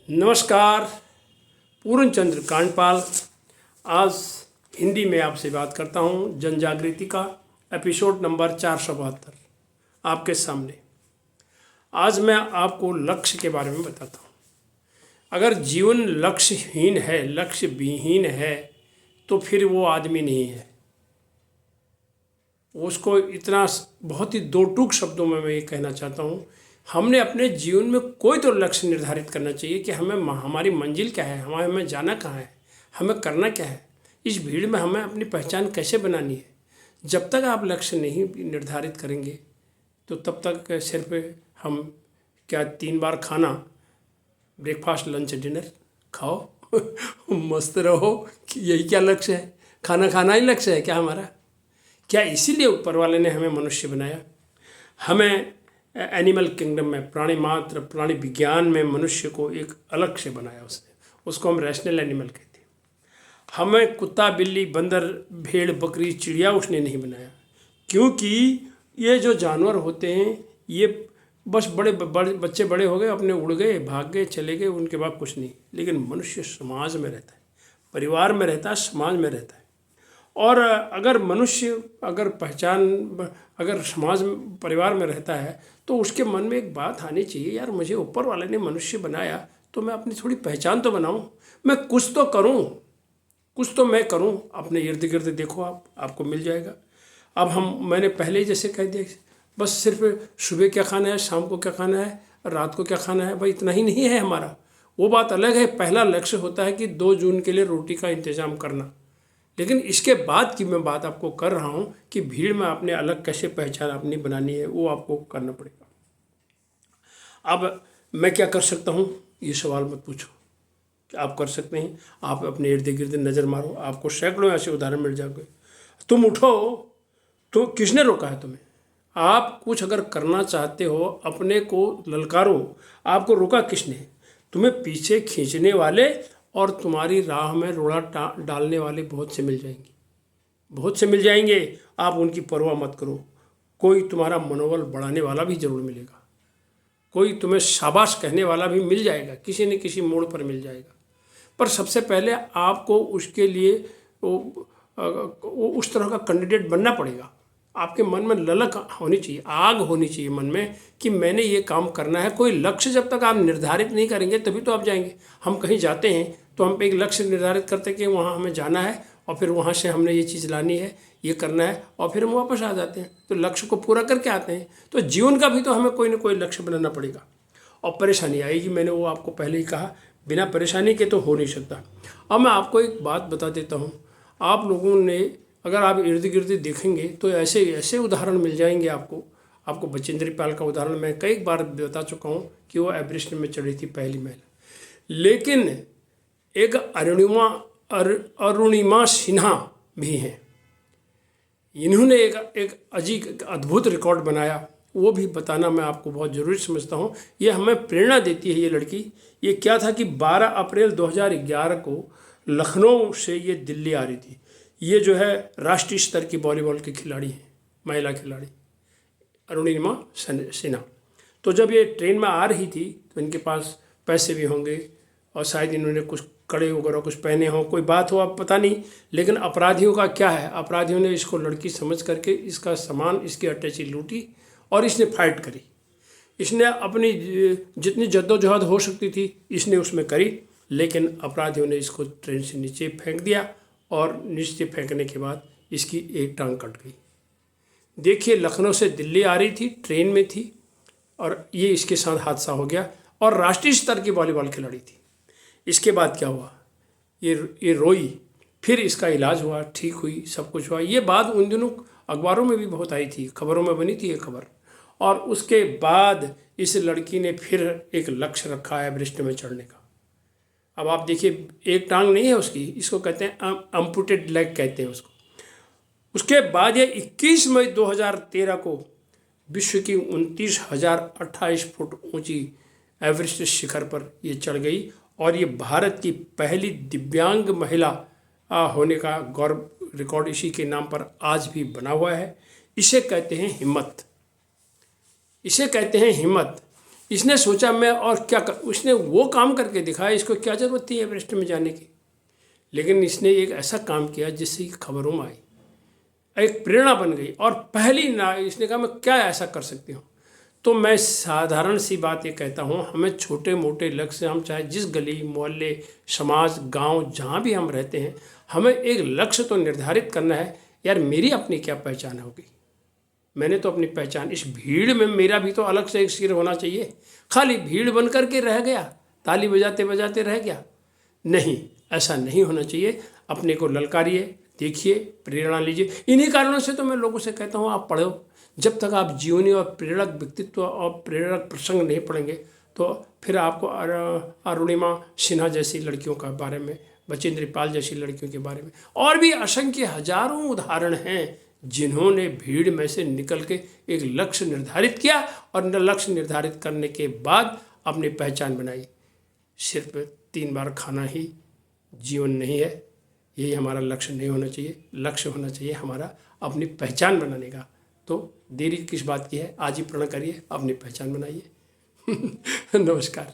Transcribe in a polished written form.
नमस्कार। पूर्ण चंद्र कांडपाल आज हिंदी में आपसे बात करता हूँ। जन जागृति का एपिसोड नंबर 472 आपके सामने। आज मैं आपको लक्ष्य के बारे में बताता हूँ। अगर जीवन लक्ष्यहीन है, लक्ष्य विहीन है, तो फिर वो आदमी नहीं है। उसको इतना बहुत ही दो टूक शब्दों में मैं ये कहना चाहता हूँ, हमने अपने जीवन में कोई तो लक्ष्य निर्धारित करना चाहिए कि हमारी मंजिल क्या है, हमें जाना कहाँ है, हमें करना क्या है, इस भीड़ में हमें अपनी पहचान कैसे बनानी है। जब तक आप लक्ष्य नहीं निर्धारित करेंगे तो तब तक सिर्फ हम क्या 3 बार खाना, ब्रेकफास्ट लंच डिनर खाओ मस्त रहो, कि यही क्या लक्ष्य है? खाना खाना ही लक्ष्य है क्या हमारा? क्या इसीलिए ऊपर वाले ने हमें मनुष्य बनाया? हमें एनिमल किंगडम में, प्राणी मात्र प्राणी विज्ञान में मनुष्य को एक अलग से बनाया उसने। उसको हम रैशनल एनिमल कहते हैं। हमें कुत्ता, बिल्ली, बंदर, भेड़, बकरी, चिड़िया उसने नहीं बनाया, क्योंकि ये जो जानवर होते हैं ये बस बड़े बच्चे बड़े हो गए, अपने उड़ गए, भाग गए, चले गए, उनके बाद कुछ नहीं। लेकिन मनुष्य समाज में रहता है, परिवार में रहता है, समाज में रहता है। और अगर मनुष्य अगर समाज में, परिवार में रहता है तो उसके मन में एक बात आनी चाहिए, यार मुझे ऊपर वाले ने मनुष्य बनाया तो मैं अपनी थोड़ी पहचान तो बनाऊं, मैं कुछ तो करूं, कुछ तो मैं करूं। अपने इर्द गिर्द देखो, आपको मिल जाएगा। अब मैंने पहले ही जैसे कह दिया, बस सिर्फ सुबह क्या खाना है, शाम को क्या खाना है, रात को क्या खाना है, भाई इतना ही नहीं है हमारा। वो बात अलग है। पहला लक्ष्य होता है कि 2 जून के लिए रोटी का इंतज़ाम करना। लेकिन इसके बाद की मैं बात आपको कर रहा हूँ कि भीड़ में आपने अलग कैसे पहचान अपनी बनानी है, वो आपको करना पड़ेगा। अब मैं क्या कर सकता हूँ, ये सवाल मत पूछो कि आप कर सकते हैं। आप अपने इर्द गिर्द नज़र मारो, आपको सैकड़ों ऐसे उदाहरण मिल जाएंगे। तुम उठो तो किसने रोका है तुम्हें? आप कुछ अगर करना चाहते हो, अपने को ललकारो, आपको रोका किसने? तुम्हें पीछे खींचने वाले और तुम्हारी राह में रोड़ा डालने वाले बहुत से मिल जाएंगे, बहुत से मिल जाएंगे। आप उनकी परवाह मत करो। कोई तुम्हारा मनोबल बढ़ाने वाला भी जरूर मिलेगा, कोई तुम्हें शाबाश कहने वाला भी मिल जाएगा, किसी न किसी मोड़ पर मिल जाएगा। पर सबसे पहले आपको उसके लिए वो उस तरह का कैंडिडेट बनना पड़ेगा। आपके मन में ललक होनी चाहिए, आग होनी चाहिए मन में कि मैंने ये काम करना है। कोई लक्ष्य जब तक आप निर्धारित नहीं करेंगे तभी तो आप जाएंगे। हम कहीं जाते हैं तो हम एक लक्ष्य निर्धारित करते हैं कि वहाँ हमें जाना है और फिर वहाँ से हमने ये चीज़ लानी है, ये करना है, और फिर हम वापस आ जाते हैं, तो लक्ष्य को पूरा करके आते हैं। तो जीवन का भी तो हमें कोई ना कोई लक्ष्य बनाना पड़ेगा। और परेशानी आएगी, मैंने वो आपको पहले ही कहा, बिना परेशानी के तो हो नहीं सकता। अब मैं आपको एक बात बता देता हूँ। आप लोगों ने, अगर आप इर्द गिर्द देखेंगे तो ऐसे ऐसे उदाहरण मिल जाएंगे आपको बचेंद्री पाल का उदाहरण मैं कई बार बता चुका हूँ कि वो एवरेस्ट में चढ़ी थी, पहली महिला। लेकिन एक अरुणिमा सिन्हा भी हैं। इन्होंने एक अजीब अद्भुत रिकॉर्ड बनाया, वो भी बताना मैं आपको बहुत ज़रूरी समझता हूँ। ये हमें प्रेरणा देती है ये लड़की। ये क्या था कि 12 अप्रैल 2011 को लखनऊ से ये दिल्ली आ रही थी। ये जो है राष्ट्रीय स्तर की वॉलीबॉल की खिलाड़ी हैं, महिला खिलाड़ी अरुणिमा सिन्हा। तो जब ये ट्रेन में आ रही थी तो इनके पास पैसे भी होंगे और शायद इन्होंने कुछ कड़े वगैरह कुछ पहने हों, कोई बात हो, अब पता नहीं। लेकिन अपराधियों का क्या है, अपराधियों ने इसको लड़की समझ करके इसका सामान, इसकी अटैची लूटी और इसने फाइट करी। इसने अपनी जितनी जद्दोजहद हो सकती थी इसने उसमें करी, लेकिन अपराधियों ने इसको ट्रेन से नीचे फेंक दिया और नीचे फेंकने के बाद इसकी एक टांग कट गई। देखिए, लखनऊ से दिल्ली आ रही थी, ट्रेन में थी, और ये इसके साथ हादसा हो गया। और राष्ट्रीय स्तर की वॉलीबॉल खिलाड़ी थी। इसके बाद क्या हुआ, ये रोई, फिर इसका इलाज हुआ, ठीक हुई, सब कुछ हुआ। ये बात उन दिनों अखबारों में भी बहुत आई थी, खबरों में बनी थी ये खबर। और उसके बाद इस लड़की ने फिर एक लक्ष्य रखा है एवरेस्ट में चढ़ने का। अब आप देखिए, एक टांग नहीं है उसकी, इसको कहते हैं अम्पुटेड लेग कहते हैं उसको। उसके बाद ये 21 मई 2013 को विश्व की 29,028 फुट ऊंची एवरेस्ट शिखर पर ये चढ़ गई और ये भारत की पहली दिव्यांग महिला होने का गौरव रिकॉर्ड इसी के नाम पर आज भी बना हुआ है। इसे कहते हैं हिम्मत, इसे कहते हैं हिम्मत। इसने सोचा मैं और क्या कर, उसने वो काम करके दिखाया, इसको क्या ज़रूरत थी एवरेस्ट में जाने की। लेकिन इसने एक ऐसा काम किया जिससे खबरों में आई, एक प्रेरणा बन गई। और पहली ना इसने कहा मैं क्या ऐसा कर सकती हूँ। तो मैं साधारण सी बात ये कहता हूँ, हमें छोटे मोटे लक्ष्य, हम चाहे जिस गली मोहल्ले समाज गांव जहाँ भी हम रहते हैं, हमें एक लक्ष्य तो निर्धारित करना है। यार मेरी अपनी क्या पहचान होगी, मैंने तो अपनी पहचान, इस भीड़ में मेरा भी तो अलग से एक सिर होना चाहिए। खाली भीड़ बन करके रह गया, ताली बजाते बजाते रह गया, नहीं, ऐसा नहीं होना चाहिए। अपने को ललकारिए, देखिए, प्रेरणा लीजिए। इन्हीं कारणों से तो मैं लोगों से कहता हूँ आप पढ़ो। जब तक आप जीवनी और प्रेरक व्यक्तित्व और प्रेरक प्रसंग नहीं पढ़ेंगे तो फिर आपको अरुणिमा सिन्हा जैसी लड़कियों के बारे में, बचेंद्री पाल जैसी लड़कियों के बारे में और भी असंख्य हजारों उदाहरण हैं जिन्होंने भीड़ में से निकल के एक लक्ष्य निर्धारित किया और लक्ष्य निर्धारित करने के बाद अपनी पहचान बनाई। सिर्फ 3 बार खाना ही जीवन नहीं है, यही हमारा लक्ष्य नहीं होना चाहिए। लक्ष्य होना चाहिए हमारा अपनी पहचान बनाने का। तो देरी किस बात की है, आज ही प्रण करिए, अपनी पहचान बनाइए। नमस्कार।